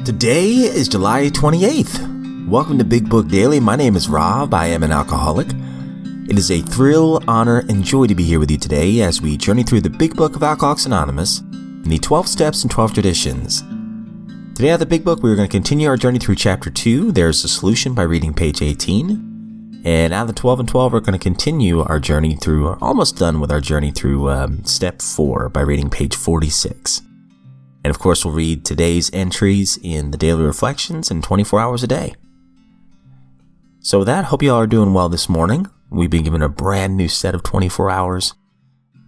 Today is July 28th. Welcome to Big Book Daily. My name is Rob. I am an alcoholic. It is a thrill, honor, and joy to be here with you today as we journey through the Big Book of Alcoholics Anonymous and the 12 Steps and 12 Traditions. Today at the Big Book, we're going to continue our journey through Chapter 2. There's a solution by reading page 18. And out of the 12 and 12, we're going to continue our journey through, almost done with our journey through Step 4 by reading page 46. And of course, we'll read today's entries in the Daily Reflections in 24 hours a day. So with that, hope you all are doing well this morning. We've been given a brand new set of 24 hours.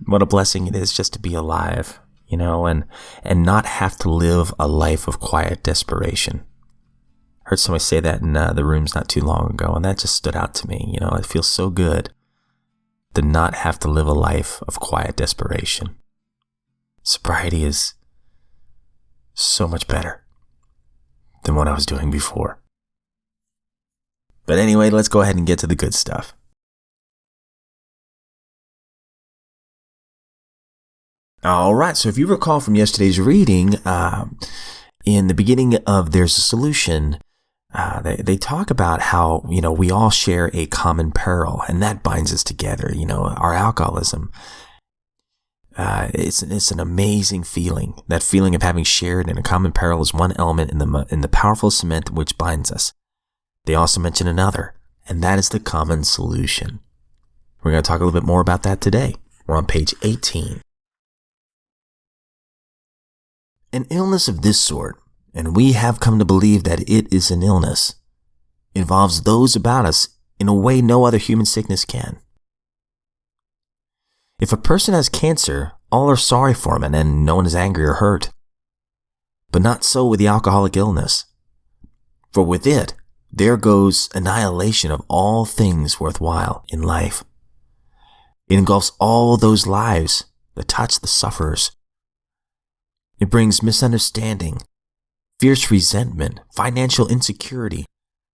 What a blessing it is just to be alive, and not have to live a life of quiet desperation. I heard somebody say that in the rooms not too long ago, and that just stood out to me. It feels so good to not have to live a life of quiet desperation. Sobriety is so much better than what I was doing before. But anyway, let's go ahead and get to the good stuff. All right, so if you recall from yesterday's reading, in the beginning of There's a Solution, they talk about how, we all share a common peril, and that binds us together, our alcoholism. It's an amazing feeling. That feeling of having shared in a common peril is one element in the powerful cement which binds us. They also mention another, and that is the common solution. We're going to talk a little bit more about that today. We're on page 18. An illness of this sort, and we have come to believe that it is an illness, involves those about us in a way no other human sickness can. If a person has cancer, all are sorry for him and no one is angry or hurt. But not so with the alcoholic illness. For with it, there goes annihilation of all things worthwhile in life. It engulfs all those lives that touch the sufferers. It brings misunderstanding, fierce resentment, financial insecurity,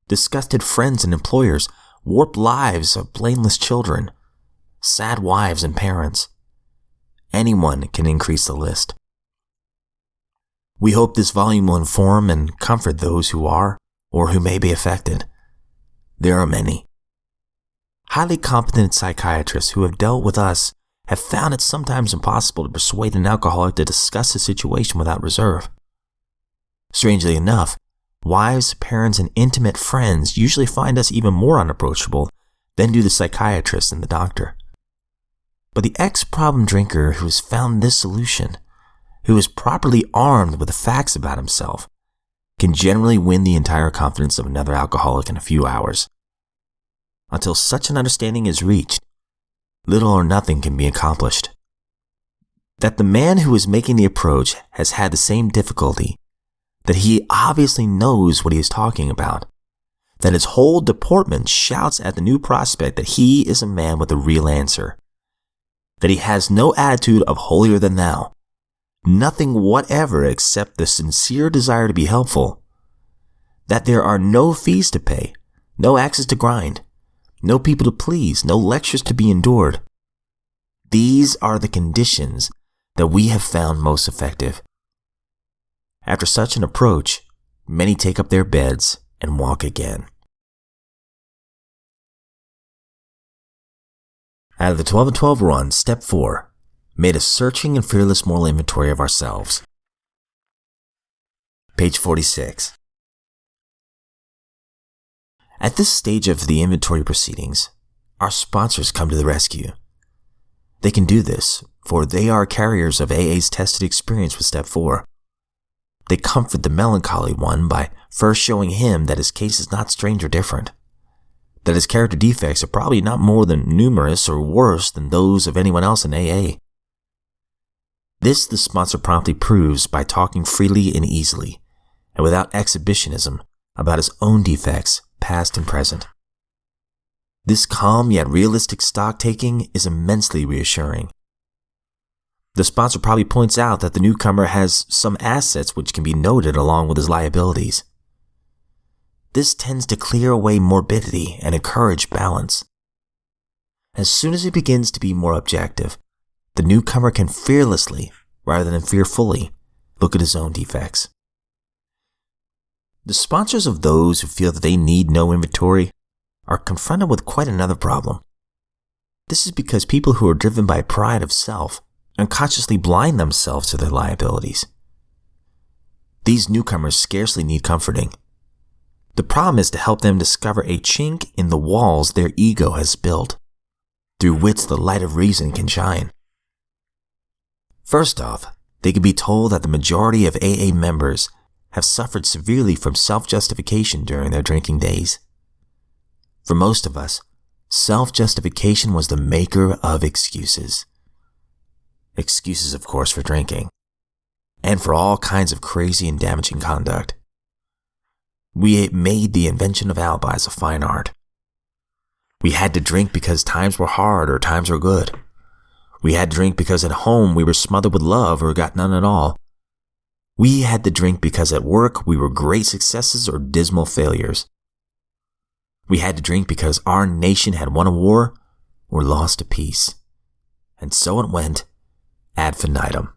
disgusted friends and employers, warped lives of blameless children, sad wives and parents. Anyone can increase the list. We hope this volume will inform and comfort those who are or who may be affected. There are many. Highly competent psychiatrists who have dealt with us have found it sometimes impossible to persuade an alcoholic to discuss his situation without reserve. Strangely enough, wives, parents, and intimate friends usually find us even more unapproachable than do the psychiatrist and the doctor. But the ex-problem drinker who has found this solution, who is properly armed with the facts about himself, can generally win the entire confidence of another alcoholic in a few hours. Until such an understanding is reached, little or nothing can be accomplished. That the man who is making the approach has had the same difficulty, that he obviously knows what he is talking about, that his whole deportment shouts at the new prospect that he is a man with a real answer, that he has no attitude of holier than thou, nothing whatever except the sincere desire to be helpful, that there are no fees to pay, no axes to grind, no people to please, no lectures to be endured. These are the conditions that we have found most effective. After such an approach, many take up their beds and walk again. Out of the 12 and 12 we're on Step 4, made a searching and fearless moral inventory of ourselves. Page 46. At this stage of the inventory proceedings, our sponsors come to the rescue. They can do this, for they are carriers of AA's tested experience with Step 4. They comfort the melancholy one by first showing him that his case is not strange or different, that his character defects are probably not more than numerous or worse than those of anyone else in AA. This the sponsor promptly proves by talking freely and easily, and without exhibitionism, about his own defects, past and present. This calm yet realistic stock-taking is immensely reassuring. The sponsor probably points out that the newcomer has some assets which can be noted along with his liabilities. This tends to clear away morbidity and encourage balance. As soon as he begins to be more objective, the newcomer can fearlessly, rather than fearfully, look at his own defects. The sponsors of those who feel that they need no inventory are confronted with quite another problem. This is because people who are driven by pride of self unconsciously blind themselves to their liabilities. These newcomers scarcely need comforting. The problem is to help them discover a chink in the walls their ego has built, through which the light of reason can shine. First off, they can be told that the majority of AA members have suffered severely from self-justification during their drinking days. For most of us, self-justification was the maker of excuses. Excuses, of course, for drinking, and for all kinds of crazy and damaging conduct. We made the invention of alibis a fine art. We had to drink because times were hard or times were good. We had to drink because at home we were smothered with love or got none at all. We had to drink because at work we were great successes or dismal failures. We had to drink because our nation had won a war or lost a peace. And so it went ad infinitum.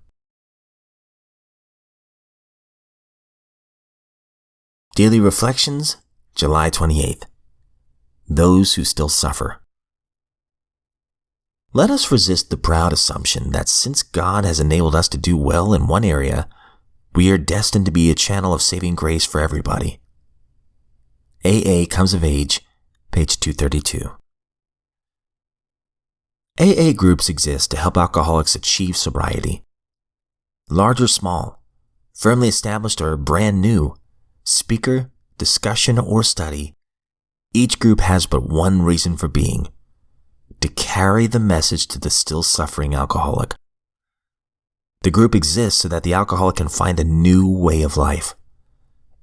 Daily Reflections, July 28th. Those who still suffer. Let us resist the proud assumption that since God has enabled us to do well in one area, we are destined to be a channel of saving grace for everybody. AA Comes of Age, page 232. AA groups exist to help alcoholics achieve sobriety. Large or small, firmly established or brand new, speaker, discussion, or study, each group has but one reason for being: to carry the message to the still suffering alcoholic. The group exists so that the alcoholic can find a new way of life,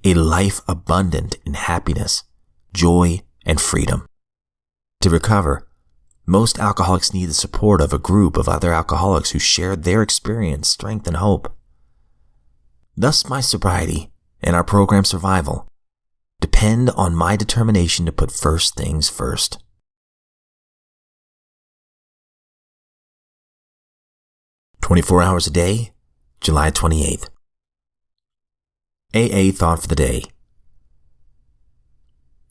a life abundant in happiness, joy, and freedom. To recover, most alcoholics need the support of a group of other alcoholics who share their experience, strength, and hope. Thus, my sobriety and our program survival depend on my determination to put first things first. "24 hours a day, July 28th. AA Thought for the Day.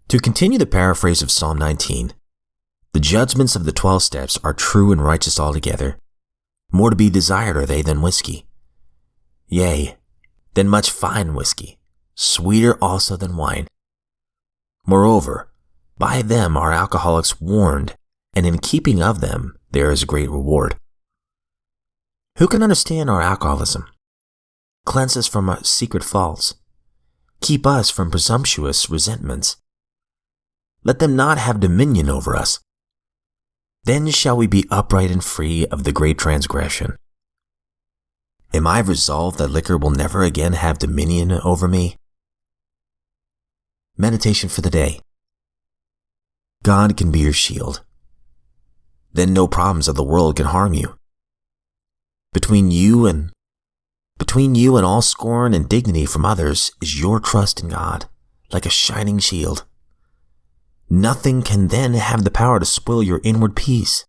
To continue the paraphrase of Psalm 19, the judgments of the 12 steps are true and righteous altogether. More to be desired are they than whiskey. Yea, than much fine whiskey, sweeter also than wine. Moreover, by them are alcoholics warned, and in keeping of them there is a great reward. Who can understand our alcoholism? Cleanse us from our secret faults. Keep us from presumptuous resentments. Let them not have dominion over us. Then shall we be upright and free of the great transgression. Am I resolved that liquor will never again have dominion over me? Meditation for the day. God can be your shield. Then no problems of the world can harm you. Between you and all scorn and dignity from others is your trust in God, like a shining shield. Nothing can then have the power to spoil your inward peace.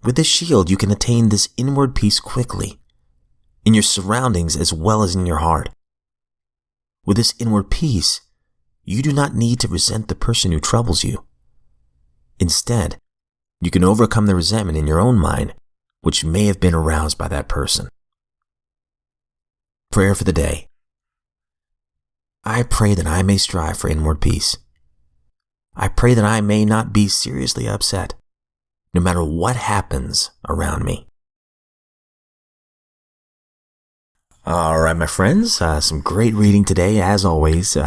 With this shield, you can attain this inward peace quickly, in your surroundings as well as in your heart. With this inward peace, you do not need to resent the person who troubles you. Instead, you can overcome the resentment in your own mind, which may have been aroused by that person. Prayer for the day. I pray that I may strive for inward peace. I pray that I may not be seriously upset, no matter what happens around me. All right, my friends, some great reading today, as always. So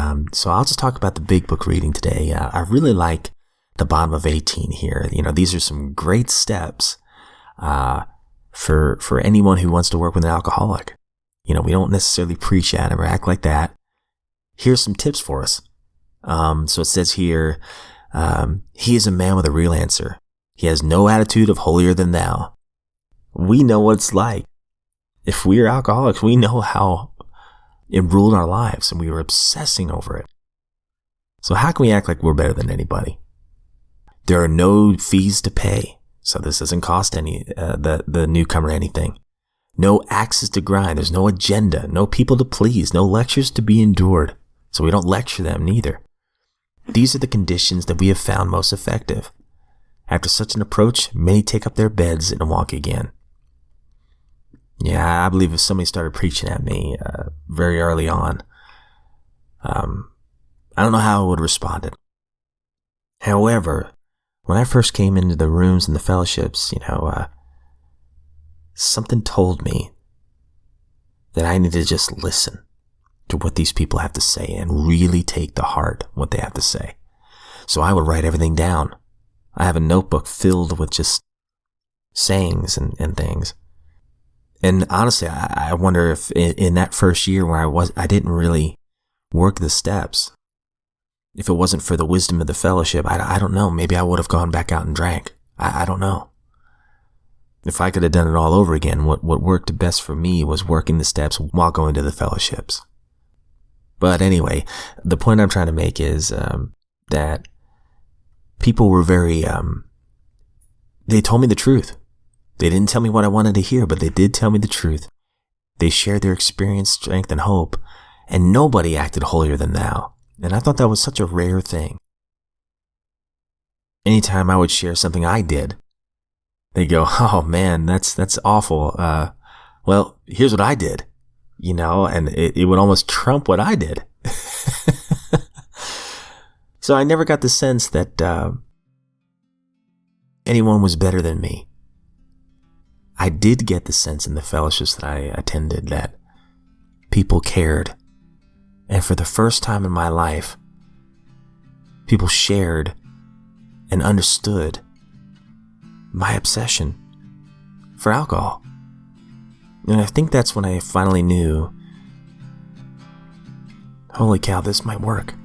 I'll just talk about the big book reading today. I really like the bottom of 18 here. These are some great steps for anyone who wants to work with an alcoholic. We don't necessarily preach at him or act like that. Here's some tips for us. So it says here, he is a man with a real answer. He has no attitude of holier than thou. We know what it's like. If we are alcoholics, we know how it ruled our lives and we were obsessing over it. So how can we act like we're better than anybody? There are no fees to pay, so this doesn't cost the newcomer anything. No axes to grind. There's no agenda, no people to please, no lectures to be endured. so we don't lecture them neither. These are the conditions that we have found most effective. After such an approach, many take up their beds and walk again. Yeah, I believe if somebody started preaching at me very early on, I don't know how I would have responded. However, when I first came into the rooms and the fellowships, something told me that I need to just listen to what these people have to say and really take to heart what they have to say. So I would write everything down. I have a notebook filled with just sayings and things. And honestly, I wonder if in that first year where I didn't really work the steps, if it wasn't for the wisdom of the fellowship, I don't know. Maybe I would have gone back out and drank. I don't know. If I could have done it all over again, what worked best for me was working the steps while going to the fellowships. But anyway, the point I'm trying to make is that people were very, they told me the truth. They didn't tell me what I wanted to hear, but they did tell me the truth. They shared their experience, strength, and hope, and nobody acted holier than thou. And I thought that was such a rare thing. Anytime I would share something I did, they go, "Oh man, that's awful. Well, here's what I did," and it would almost trump what I did. So I never got the sense that anyone was better than me. I did get the sense in the fellowships that I attended that people cared. And for the first time in my life, people shared and understood my obsession for alcohol. And I think that's when I finally knew, holy cow, this might work.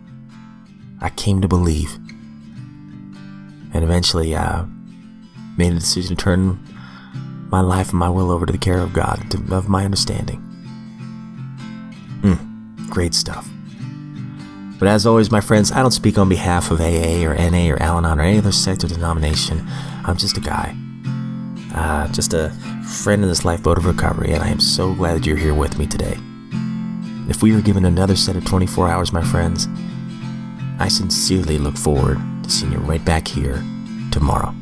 I came to believe. And eventually made a decision to turn my life and my will over to the care of God, of my understanding. Great stuff. But as always, my friends, I don't speak on behalf of AA or NA or Al-Anon or any other sect or denomination. I'm just a guy. Just a friend in this lifeboat of recovery, and I am so glad that you're here with me today. If we were given another set of 24 hours, my friends, I sincerely look forward to seeing you right back here tomorrow.